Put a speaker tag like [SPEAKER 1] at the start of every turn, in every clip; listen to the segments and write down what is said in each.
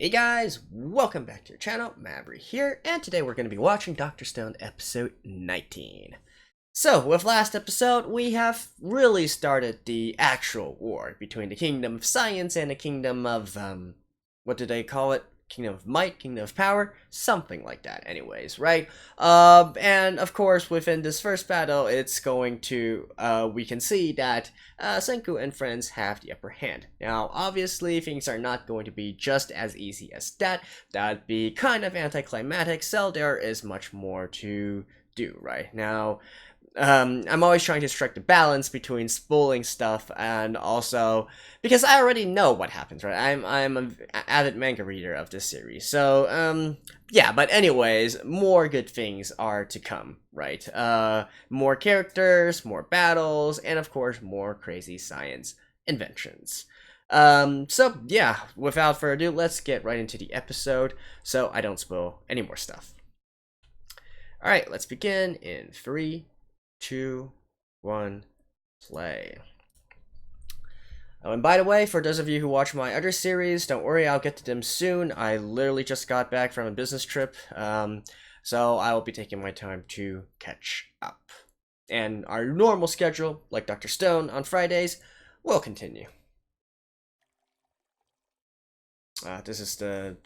[SPEAKER 1] Hey guys, welcome back to your channel, Mabry here, and today we're going to be watching Dr. Stone episode 19. So, with last episode, we have really started the actual war between the Kingdom of Science and the Kingdom of, what do they call it? Kingdom of Might, Kingdom of Power, something like that anyways, right? And of course, within this first battle, it's going to, we can see that Senkuu and friends have the upper hand. Now, obviously, things are not going to be just as easy as that. That'd be kind of anticlimactic, so there is much more to do, right? Now, I'm always trying to strike the balance between spoiling stuff and also because I already know what happens, right? I'm an avid manga reader of this series, so yeah. But anyways, more good things are to come, right? More characters, more battles, and of course more crazy science inventions. So yeah, without further ado, let's get right into the episode so I don't spoil any more stuff. All right, let's begin in 3, 2, 1, play. Oh, and by the way, for those of you who watch my other series, don't worry, I'll get to them soon. I literally just got back from a business trip, so I will be taking my time to catch up. And our normal schedule, like Dr. Stone on Fridays, will continue. This is the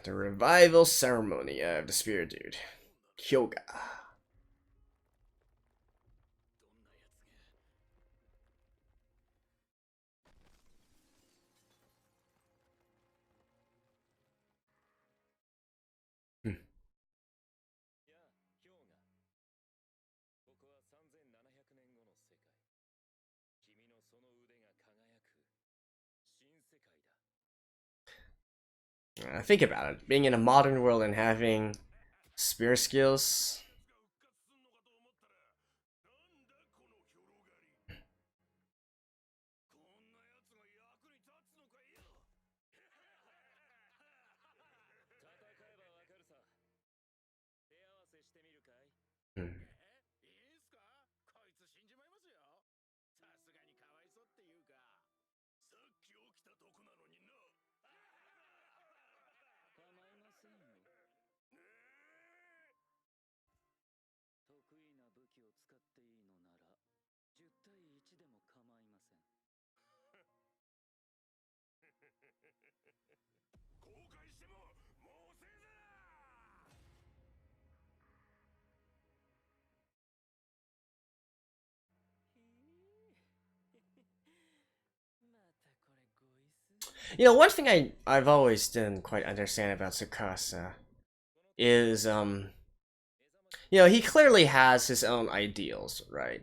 [SPEAKER 1] revival ceremony of the Spirit Dude, Hyoga. Think about it. Being in a modern world and having spear skills. Hmm. You know, one thing I've always didn't quite understand about Tsukasa is you know, he clearly has his own ideals, right?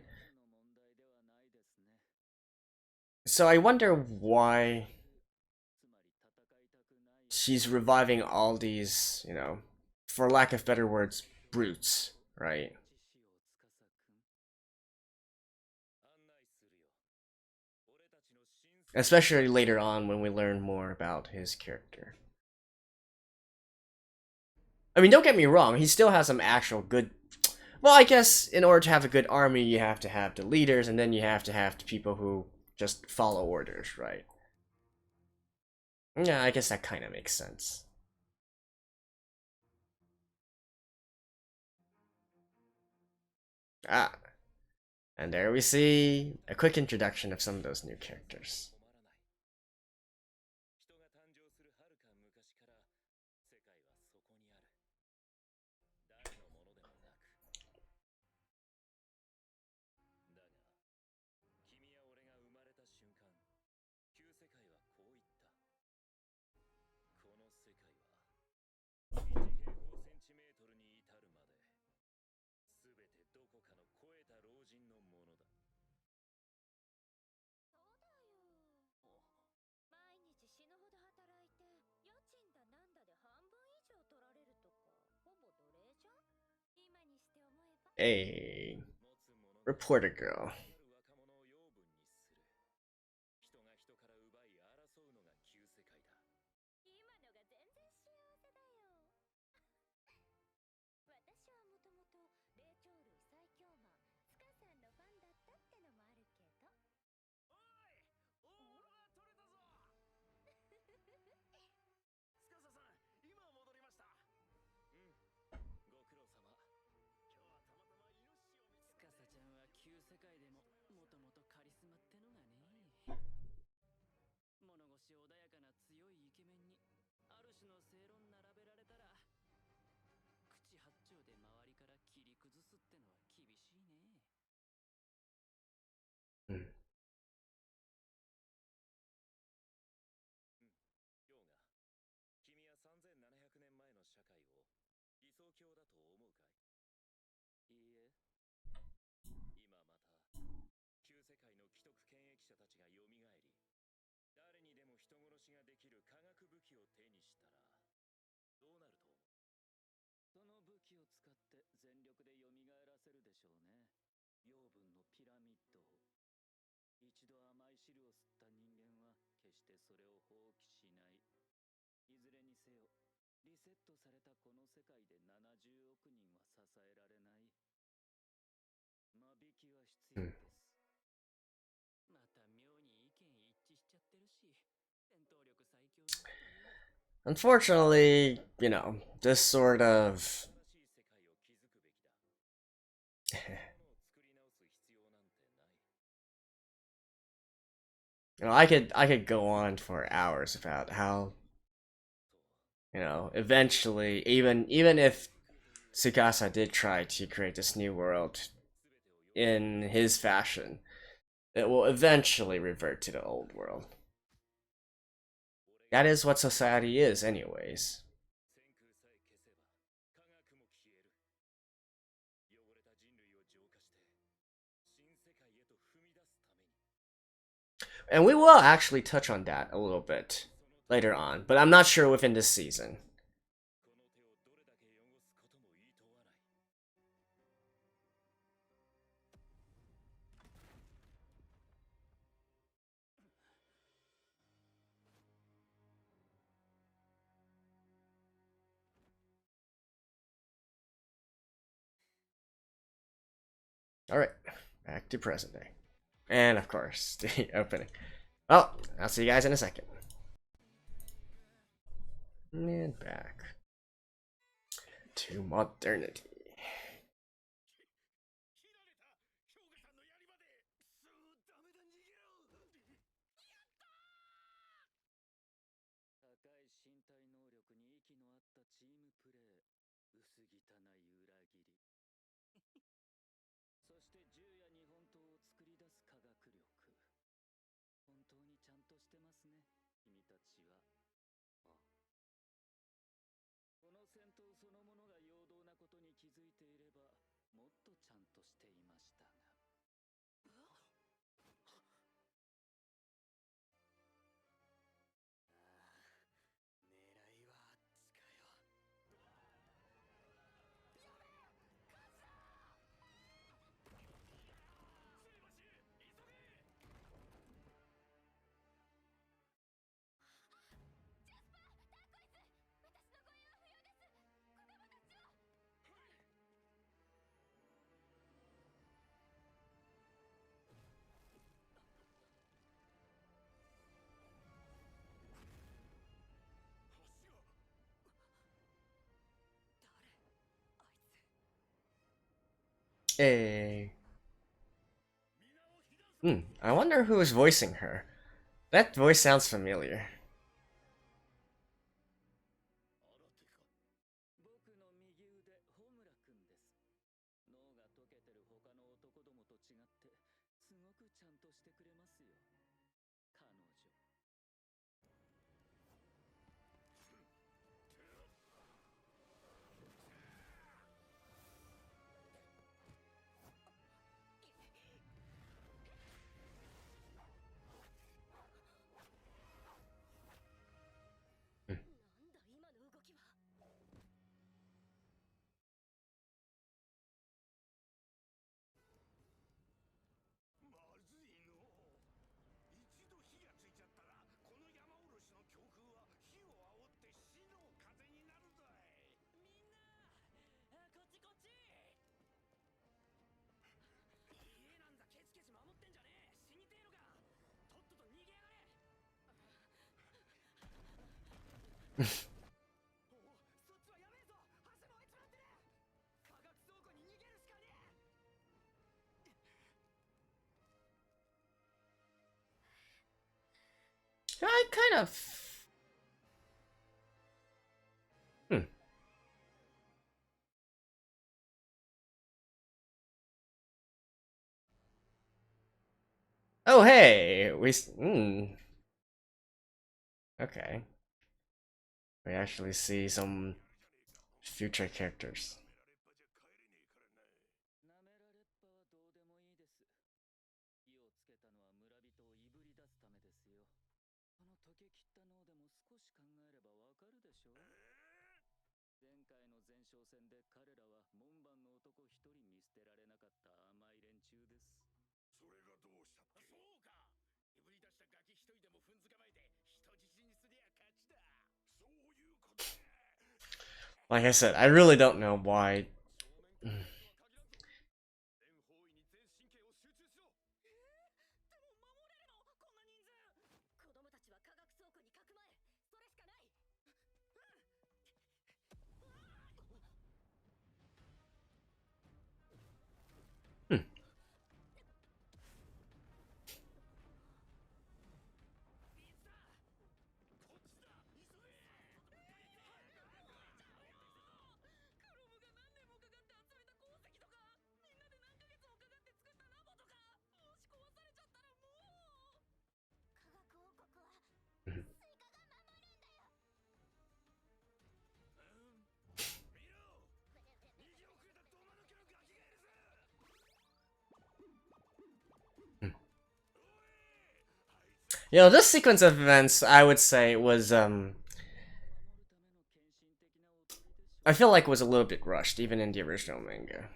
[SPEAKER 1] So I wonder why she's reviving all these, you know, for lack of better words, brutes, right? Especially later on when we learn more about his character. I mean, don't get me wrong, he still has some actual good. Well, I guess in order to have a good army, you have to have the leaders, and then you have to have the people who just follow orders, right? Yeah, I guess that kind of makes sense. Ah, and there we see a quick introduction of some of those new characters. Hey, reporter girl. Unfortunately, this sort of I could go on for hours about how eventually even if Tsukasa did try to create this new world in his fashion, it will eventually revert to the old world. That is what society is, anyways. And we will actually touch on that a little bit later on, but I'm not sure within this season. Alright, back to present day. And of course, the opening. Well, I'll see you guys in a second. And back to modernity. Hey. I wonder who is voicing her. That voice sounds familiar. I kind of... Oh, hey! Okay. We actually see some future characters. ？Like I said, I really don't know why. You know, this sequence of events, I would say, was I feel like was a little bit rushed, even in the original manga.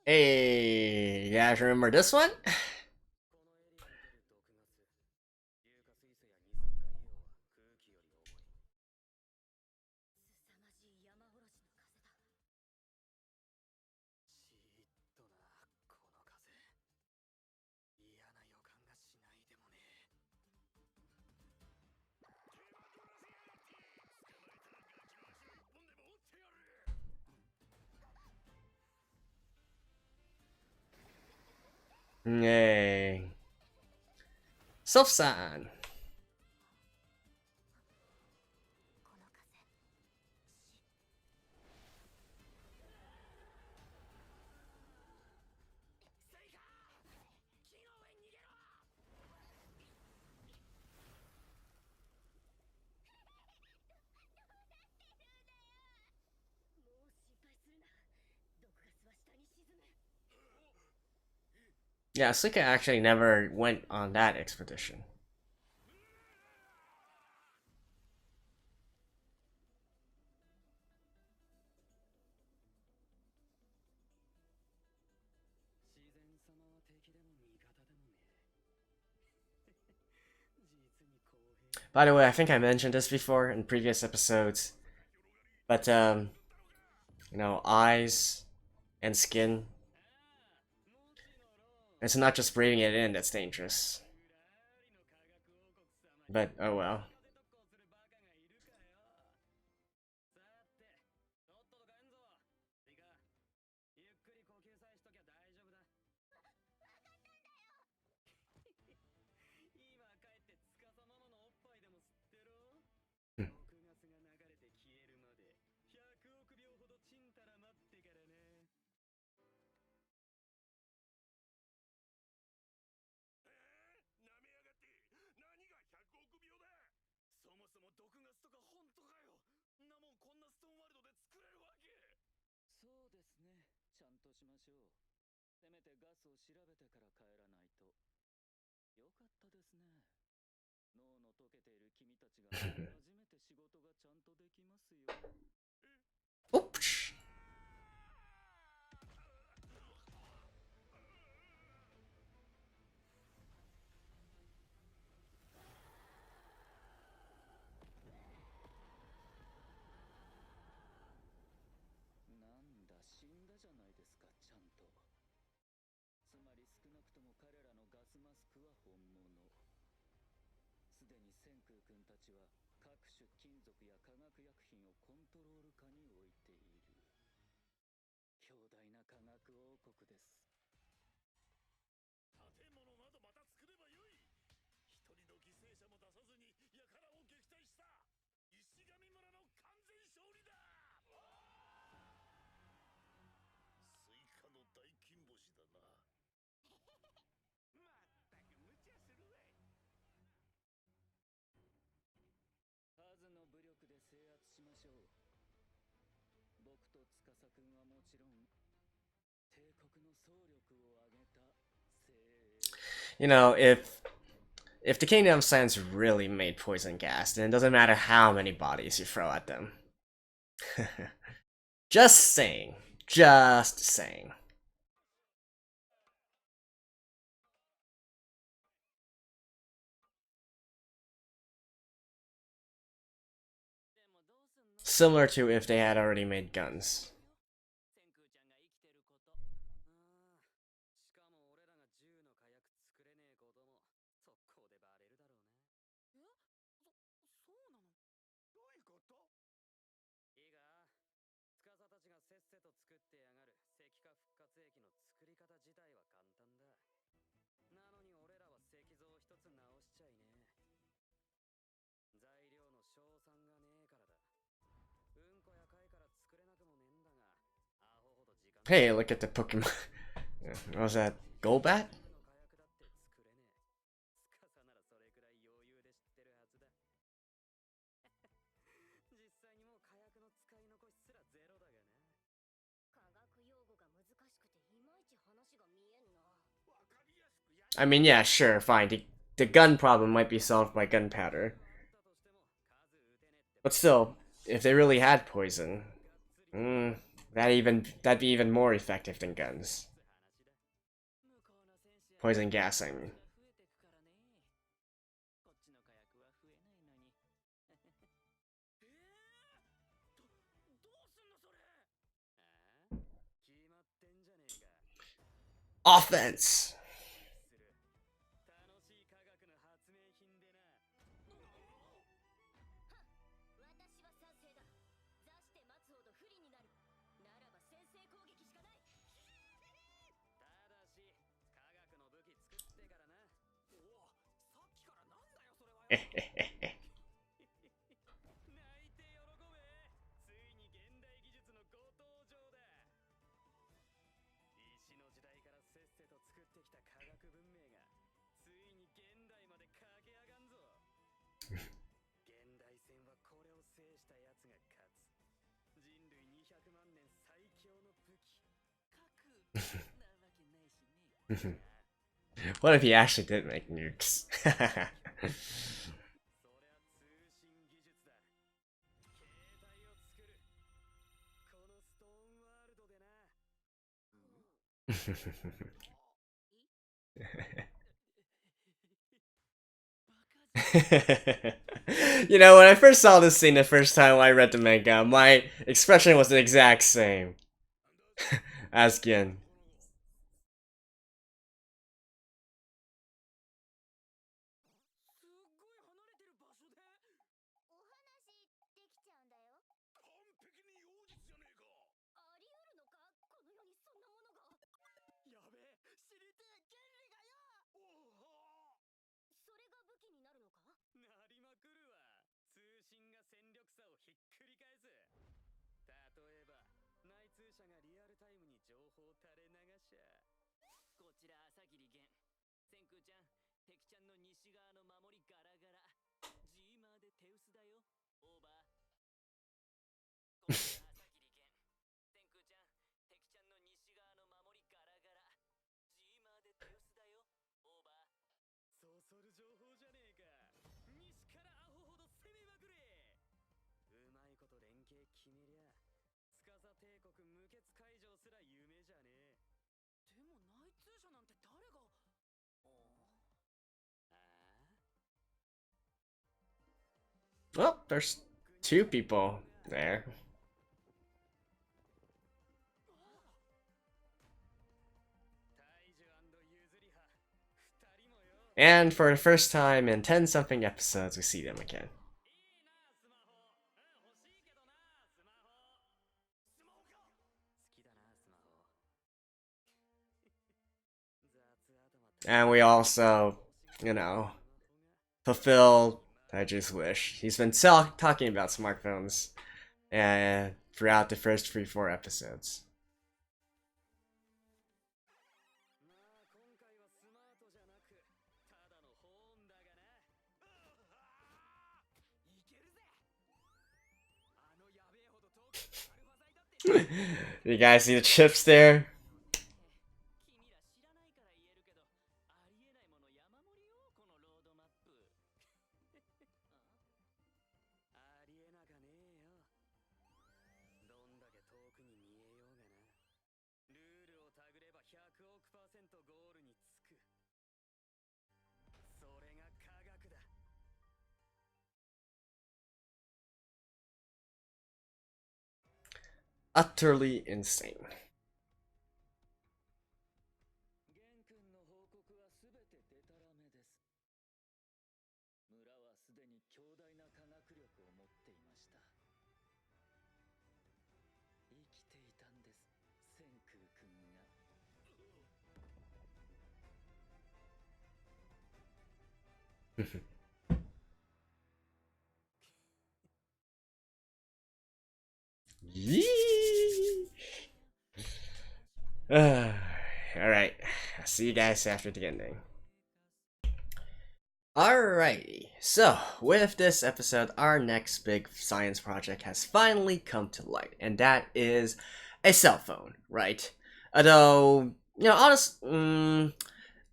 [SPEAKER 1] Hey, you guys remember this one? Yay. Self-sign. Yeah, Suika actually never went on that expedition. By the way, I think I mentioned this before in previous episodes, but you know, eyes and skin. It's not just breathing it in that's dangerous. But oh well. Oops.
[SPEAKER 2] 千空君たちは各種金属や化学薬品をコントロール下に置いている強大な科学王国です。
[SPEAKER 3] 建物などまた作ればよい。一人の犠牲者も出さずに輩を撃退した石神村の完全勝利だ。スイカの大金星だな。まったく無茶するわい。
[SPEAKER 2] 数の武力で制圧しましょう。僕と司君はもちろん帝国の総力を挙げた精鋭。
[SPEAKER 1] You know, if the Kingdom Sands really made poison gas, then it doesn't matter how many bodies you throw at them. Just saying. Just saying. Similar to if they had already made guns. Hey, look at the Pokemon. What was that? Golbat? I mean, yeah, sure, fine. The gun problem might be solved by gunpowder. But still, if they really had poison, that'd be even more effective than guns. Poison gas, I mean. Offense! What if he actually did make nukes? You know, when I first saw this scene the first time I read the manga, my expression was the exact same as Gin. Well, there's two people there. And for the first time in 10-something episodes, we see them again. And we also, you know, fulfill Taji's wish. He's been talking about smartphones throughout the first 3-4 episodes. You guys see the chips there? Utterly insane. Alright, I'll see you guys after the ending. Alrighty, so with this episode, our next big science project has finally come to light, and that is a cell phone, right? Although, you know,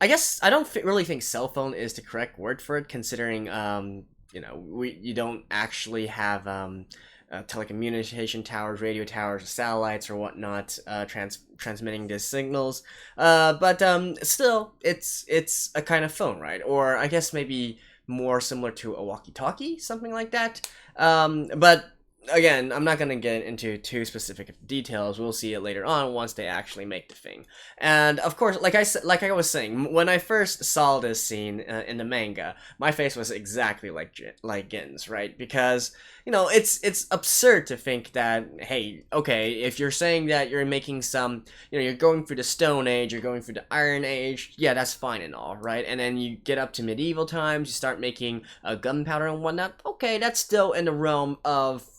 [SPEAKER 1] I guess I don't really think cell phone is the correct word for it, considering, you know, you don't actually have, telecommunication towers, radio towers, satellites, or whatnot, transmitting the signals. But still, it's a kind of phone, right? Or I guess maybe more similar to a walkie-talkie, something like that. But again, I'm not gonna get into too specific details. We'll see it later on once they actually make the thing. And of course, like I was saying, when I first saw this scene in the manga, my face was exactly like Gin's, right? Because you know, it's absurd to think that, hey, okay, if you're saying that you're making some, you know, you're going through the Stone Age, you're going through the Iron Age, yeah, that's fine and all, right? And then you get up to medieval times, you start making gunpowder and whatnot. Okay, that's still in the realm of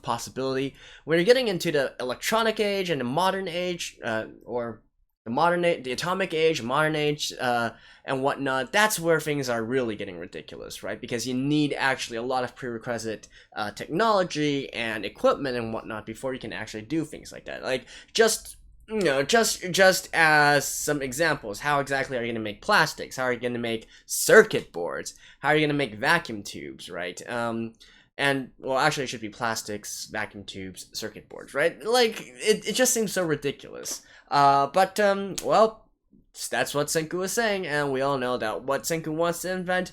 [SPEAKER 1] possibility. When you're getting into the electronic age and the modern age, or the atomic age, modern age, and whatnot, that's where things are really getting ridiculous, right? Because you need actually a lot of prerequisite technology and equipment and whatnot before you can actually do things like that. Like, just you know, just as some examples, how exactly are you going to make plastics? How are you going to make circuit boards? How are you going to make vacuum tubes, right? And, well, actually, it should be plastics, vacuum tubes, circuit boards, right? Like, it just seems so ridiculous. But, well, that's what Senkuu is saying, and we all know that what Senkuu wants to invent,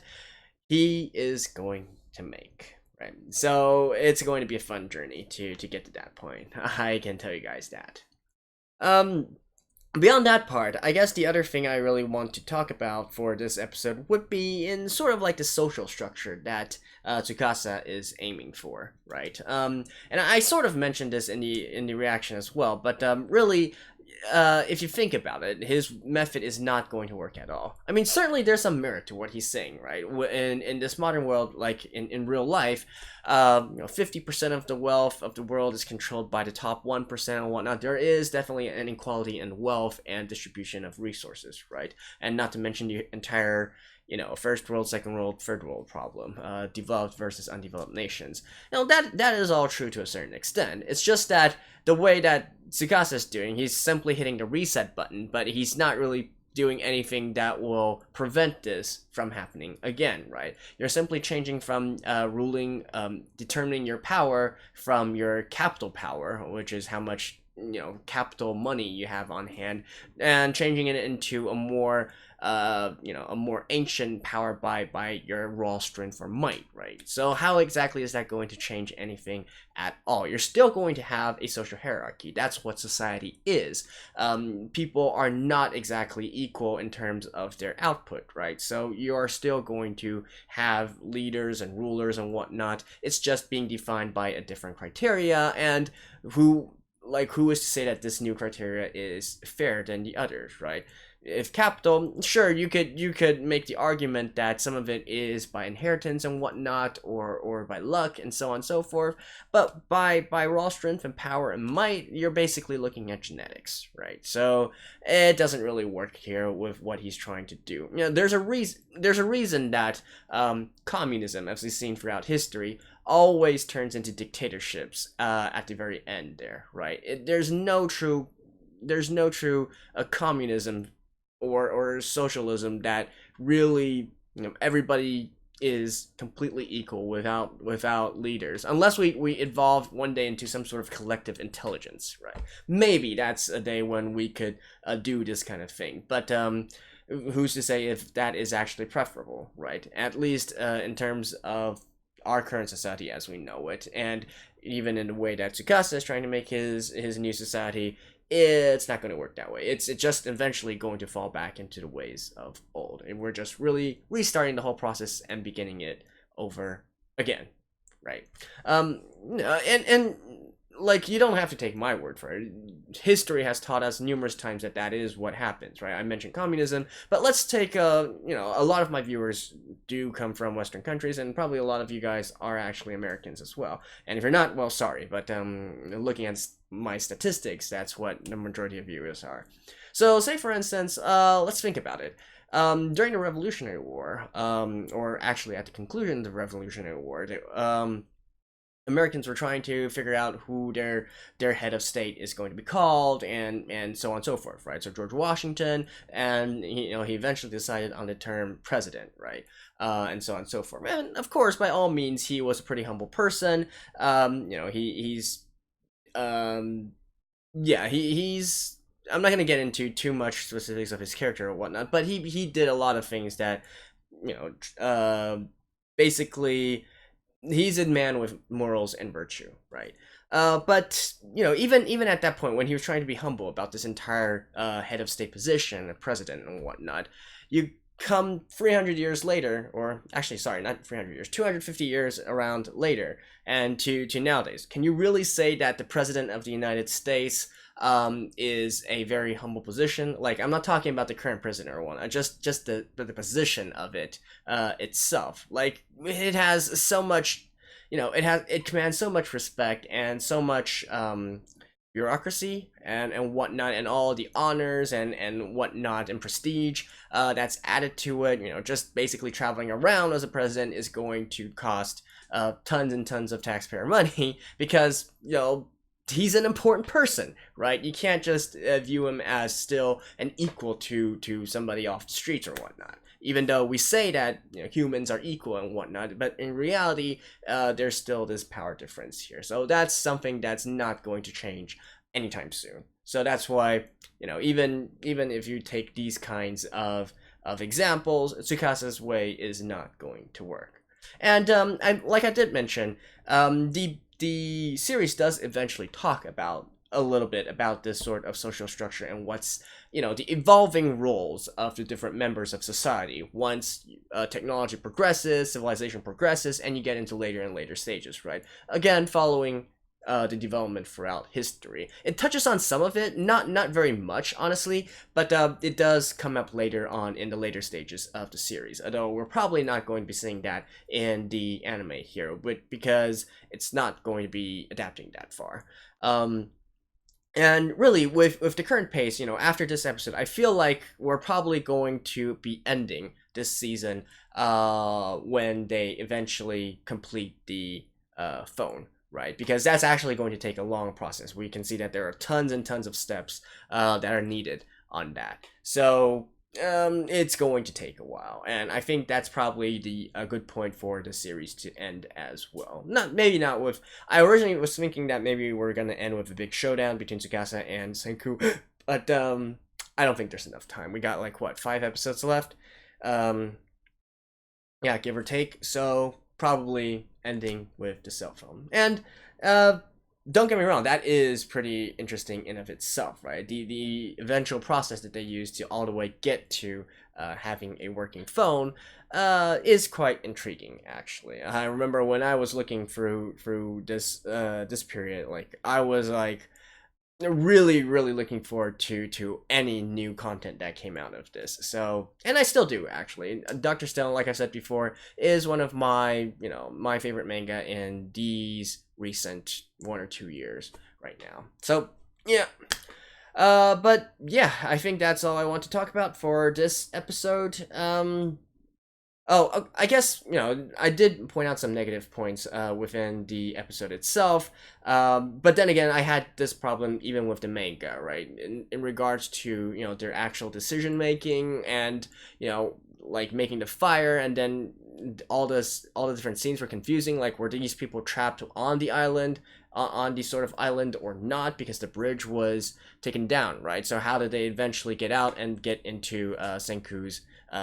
[SPEAKER 1] he is going to make, right? So, it's going to be a fun journey to get to that point. I can tell you guys that. Beyond that part, I guess the other thing I really want to talk about for this episode would be in sort of like the social structure that Tsukasa is aiming for, right? And I sort of mentioned this in the reaction as well, but really, if you think about it, his method is not going to work at all. I mean, certainly there's some merit to what he's saying, right? In this modern world, like in real life, 50% of the wealth of the world is controlled by the top 1% and whatnot. There is definitely an inequality in wealth and distribution of resources, right? And not to mention the entire, first world, second world, third world problem, developed versus undeveloped nations. That is all true to a certain extent. It's just that the way that Tsukasa is doing, he's simply hitting the reset button, but he's not really doing anything that will prevent this from happening again, right? You're simply changing from determining your power from your capital power, which is how much capital money you have on hand, and changing it into a more a more ancient power by your raw strength or might, right? So how exactly is that going to change anything at all? You're still going to have a social hierarchy. That's what society is. People are not exactly equal in terms of their output, right? So you are still going to have leaders and rulers and whatnot. It's just being defined by a different criteria, and who is to say that this new criteria is fairer than the others, right? If capital, sure, you could make the argument that some of it is by inheritance and whatnot, or by luck and so on and so forth, but by raw strength and power and might, you're basically looking at genetics, right? So it doesn't really work here with what he's trying to do. There's a reason that communism, as we've seen throughout history, always turns into dictatorships at the very end there, right? There's no true communism or socialism that really, everybody is completely equal without leaders, unless we evolve one day into some sort of collective intelligence, right? Maybe that's a day when we could do this kind of thing, but who's to say if that is actually preferable, right? At least in terms of our current society as we know it, and even in the way that Tsukasa is trying to make his new society, it's not going to work that way. It's just eventually going to fall back into the ways of old, and we're just really restarting the whole process and beginning it over again, right? And like, you don't have to take my word for it. History has taught us numerous times that is what happens, right? I mentioned communism, but let's take a lot of my viewers do come from Western countries, and probably a lot of you guys are actually Americans as well. And if you're not, well, sorry, but looking at my statistics, that's what the majority of viewers are. So, say for instance, let's think about it. During the Revolutionary War, or actually at the conclusion of the Revolutionary War, Americans were trying to figure out who their head of state is going to be called, and so on and so forth, right? So George Washington, and he eventually decided on the term president, right? And so on and so forth. And of course, by all means, he was a pretty humble person. He's I'm not gonna get into too much specifics of his character or whatnot, but he did a lot of things that, basically, he's a man with morals and virtue, right? But even at that point, when he was trying to be humble about this entire head of state position, a president and whatnot, you come 300 years later, or actually, sorry, not 300 years, 250 years around later, and to nowadays, can you really say that the president of the United States is a very humble position? Like, I'm not talking about the current president or one, just the position of it itself. Like, it has so much, it commands so much respect and so much bureaucracy and whatnot, and all the honors and whatnot and prestige that's added to it. Just basically traveling around as a president is going to cost tons and tons of taxpayer money, because he's an important person, right? You can't just view him as still an equal to somebody off the streets or whatnot. Even though we say that humans are equal and whatnot, but in reality, there's still this power difference here. So that's something that's not going to change anytime soon. So that's why, even if you take these kinds of examples, Tsukasa's way is not going to work. And like I did mention, the series does eventually talk about a little bit about this sort of social structure and what's the evolving roles of the different members of society once technology progresses, civilization progresses, and you get into later and later stages, right? Again, following the development throughout history. It touches on some of it, not very much, honestly, but it does come up later on in the later stages of the series, although we're probably not going to be seeing that in the anime here, because it's not going to be adapting that far. And really, with the current pace, after this episode, I feel like we're probably going to be ending this season when they eventually complete the phone, right? Because that's actually going to take a long process. We can see that there are tons and tons of steps that are needed on that. So it's going to take a while, and I think that's probably a good point for the series to end as well. Maybe not with. I originally was thinking that maybe we're gonna end with a big showdown between Tsukasa and Senkuu, but I don't think there's enough time. We got like what 5 episodes left, yeah, give or take. So probably ending with the cell phone, and don't get me wrong, that is pretty interesting in of itself, right? The eventual process that they use to all the way get to having a working phone is quite intriguing, actually. I remember when I was looking through this period, like I was like really looking forward to any new content that came out of this. So, and I still do, actually. Dr. Stone, like I said before, is one of my my favorite manga in these recent 1 or 2 years right now. So yeah, but yeah, I think that's all I want to talk about for this episode. Oh, I guess, I did point out some negative points within the episode itself, but then again, I had this problem even with the manga, right? In regards to, their actual decision making and, like making the fire, and then all the different scenes were confusing. Like, were these people trapped on the island, on the sort of island, or not, because the bridge was taken down, right? So how did they eventually get out and get into Senku's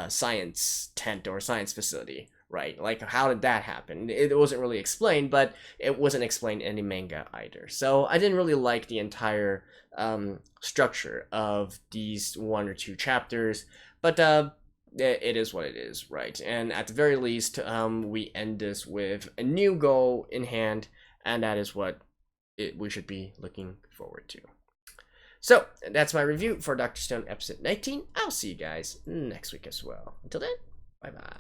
[SPEAKER 1] science tent or science facility, right? Like, how did that happen? It wasn't really explained, but it wasn't explained in the manga either. So I didn't really like the entire structure of these 1 or 2 chapters, but it is what it is, right? And at the very least, we end this with a new goal in hand, and that is what we should be looking forward to. So, that's my review for Dr. Stone episode 19. I'll see you guys next week as well. Until then, bye-bye.